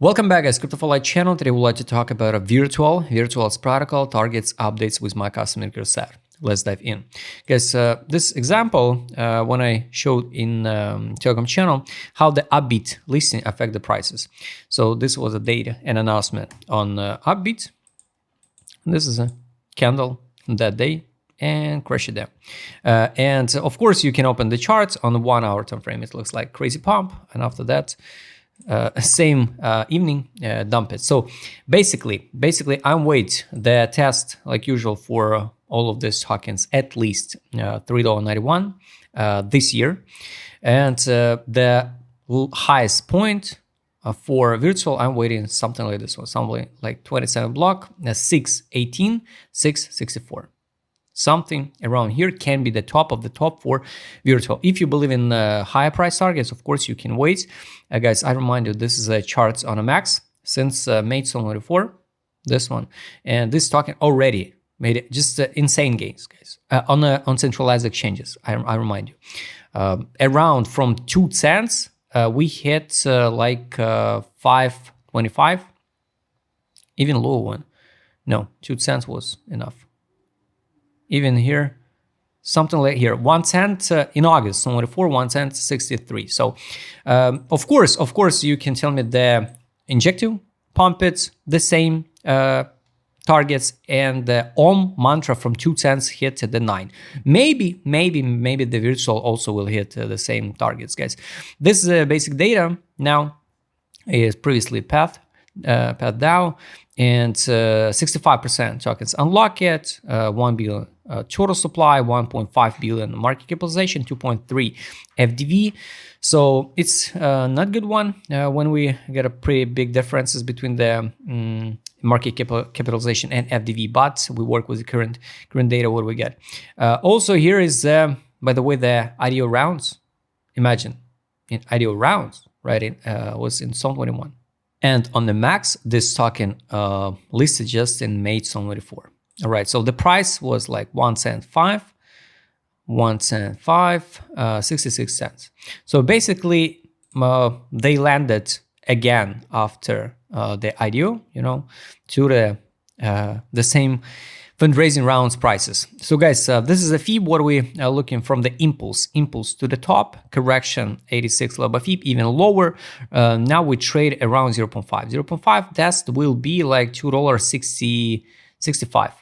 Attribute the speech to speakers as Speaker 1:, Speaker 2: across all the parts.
Speaker 1: Welcome back, guys. Crypto for Light channel. Today we'd like to talk about a Virtual's protocol targets updates with my custom indicator set. Let's dive in. Guys, this example, when I showed in Telegram channel, how the Upbit listing affect the prices. So this was a date and announcement on Upbit. This is a candle that day and crash it down. And of course, you can open the charts on the 1 hour time frame. It looks like crazy pump. And after that, same evening, dump it. So basically I'm wait the test like usual for all of these tokens at least $3.91 this year, and the highest point for virtual I'm waiting something like this one, something like 27 block, 618, 664. Something around here can be the top of the top for virtual. If you believe in higher price targets, of course you can wait. Guys, I remind you, this is a chart on a max since May 2024, this one, and this token already made it just insane gains, guys, on centralized exchanges. I remind you, around from 2 cents, we hit like 5.25, even lower one. No, 2 cents was enough. Even here, something like here, 1 cent in August, 24, 1 cent 63. So, of course, you can tell me the injective pump it, the same targets, and the Ohm mantra from 2 cents hit the 9. Maybe the virtual also will hit the same targets, guys. This is basic data now is previously path DAO, and 65% tokens unlock it, 1 billion total supply, 1.5 billion market capitalization, 2.3 FDV. So it's not good one when we get a pretty big differences between the market capitalization and FDV, but we work with the current data, what we get. Also here is, by the way, the IDO rounds. Imagine in IDO rounds, right? It was in Zone 21. And on the max, this token listed just in May 2024. All right, so the price was like 1 cent 5, 1 cent 5, 66 cents. So basically, they landed again after the IDO, to the same fundraising rounds prices. So guys, this is a FIB, what we are looking from the impulse to the top, correction 86 level FIB, even lower. Now we trade around 0.5 test will be like $2.65,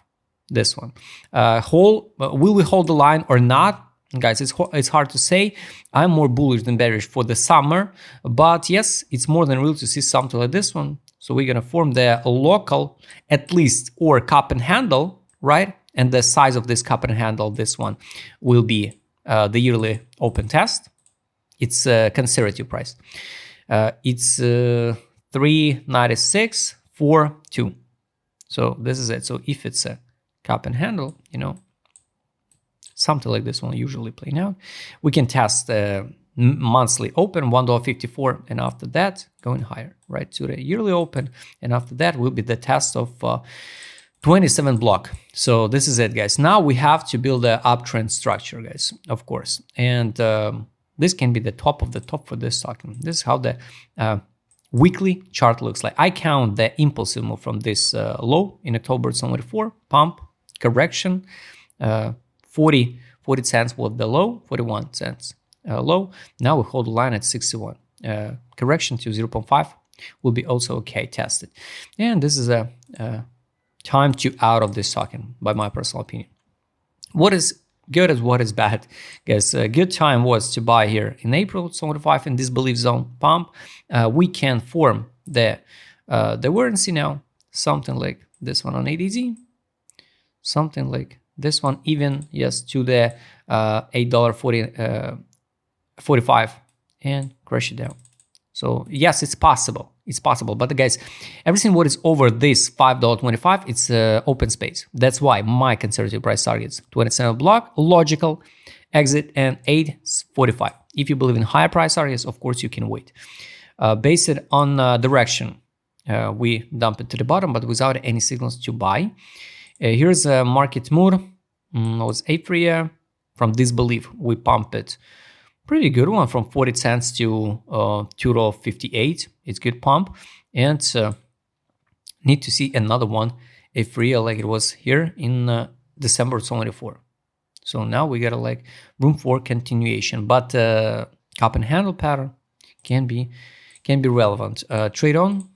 Speaker 1: this one. Will we hold the line or not? Guys, it's hard to say. I'm more bullish than bearish for the summer, but yes, it's more than real to see something like this one. So we're gonna form the local at least or cup and handle, right? And the size of this cup and handle, this one will be the yearly open test. It's a conservative price. It's 396.42. So this is it. So if it's a cup and handle, something like this one usually playing out, we can test the monthly open $1.54, and after that going higher, right, to the yearly open, and after that will be the test of 27 block. So this is it, guys. Now we have to build an uptrend structure, guys, of course, and this can be the top of the top for this token. This is how the weekly chart looks like. I count the impulsive move from this low in October 2024, pump, correction, 40 cents was the low, 41 cents low. Now we hold the line at 61. Correction to 0.5 will be also okay, tested. And this is a time to out of this token, by my personal opinion. What is good as what is bad, guys? A good time was to buy here in April 25 in this belief zone pump. We can form the warranty now, something like this one on ADZ, something like this one, even yes, to the $8.45 and crash it down. So yes, it's possible. But guys, everything what is over this $5.25, it's open space. That's why my conservative price targets 27 block, logical exit, and 8.45. If you believe in higher price targets, of course you can wait. Based on direction, we dump it to the bottom, but without any signals to buy. Here's a market mood. It was April. From disbelief, we pump it Pretty good one from 40 cents to $2.58. It's good pump. And need to see another one if real like it was here in December 24. So now we got like room for continuation, but cup and handle pattern can be relevant. Trade on,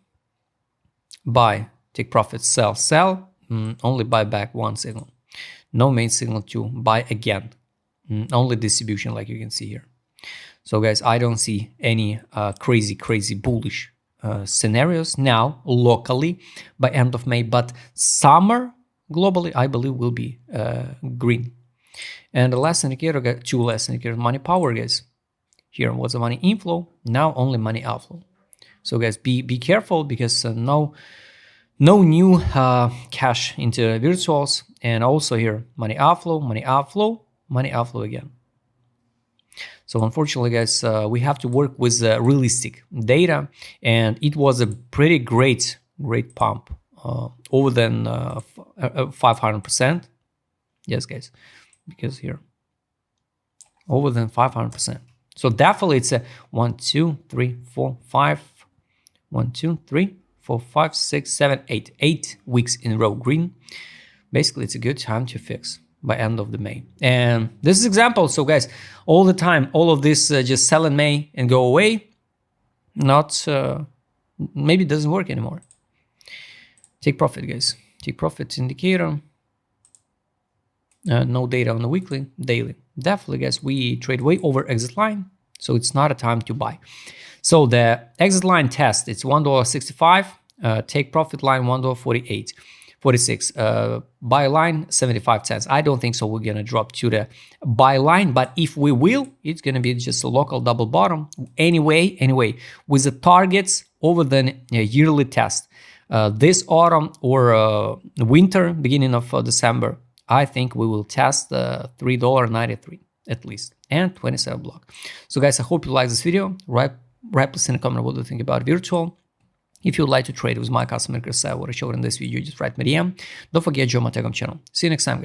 Speaker 1: buy, take profit, sell, sell. Only buy back one signal. No main signal to buy again. Only distribution like you can see here. So guys, I don't see any crazy bullish scenarios now locally by end of May, but summer globally I believe will be green. And the last indicator, two last indicators, money power, guys. Here was the money inflow, now only money outflow. So guys, be careful because no new cash into virtuals, and also here money outflow, money outflow, money outflow again. So unfortunately, guys, we have to work with realistic data, and it was a pretty great pump, over than 500%. Yes, guys, because here over than 500%. So definitely it's a 1, 2, 3, 4, 5, 1, 2, 3, 4, 5, 6, 7, 8, 8 weeks in a row green. Basically, it's a good time to fix by end of the May. And this is example. So guys, all the time, all of this just sell in May and go away, not maybe it doesn't work anymore. Take profit, guys. Take profit indicator. No data on the weekly, daily. Definitely, guys, we trade way over exit line, so it's not a time to buy. So the exit line test, it's $1.65. Take profit line $1.46. Buy line 75 cents. I don't think so we're gonna drop to the buy line, but if we will, it's gonna be just a local double bottom anyway with the targets over the yearly test. This autumn or winter, beginning of December, I think we will test the $3.93 at least and 27 block. So guys, I hope you like this video. Write please in a comment what you think about virtual. If you would like to trade with my customer, what I showed in this video, just write me DM. Don't forget, join my Telegram channel. See you next time, guys.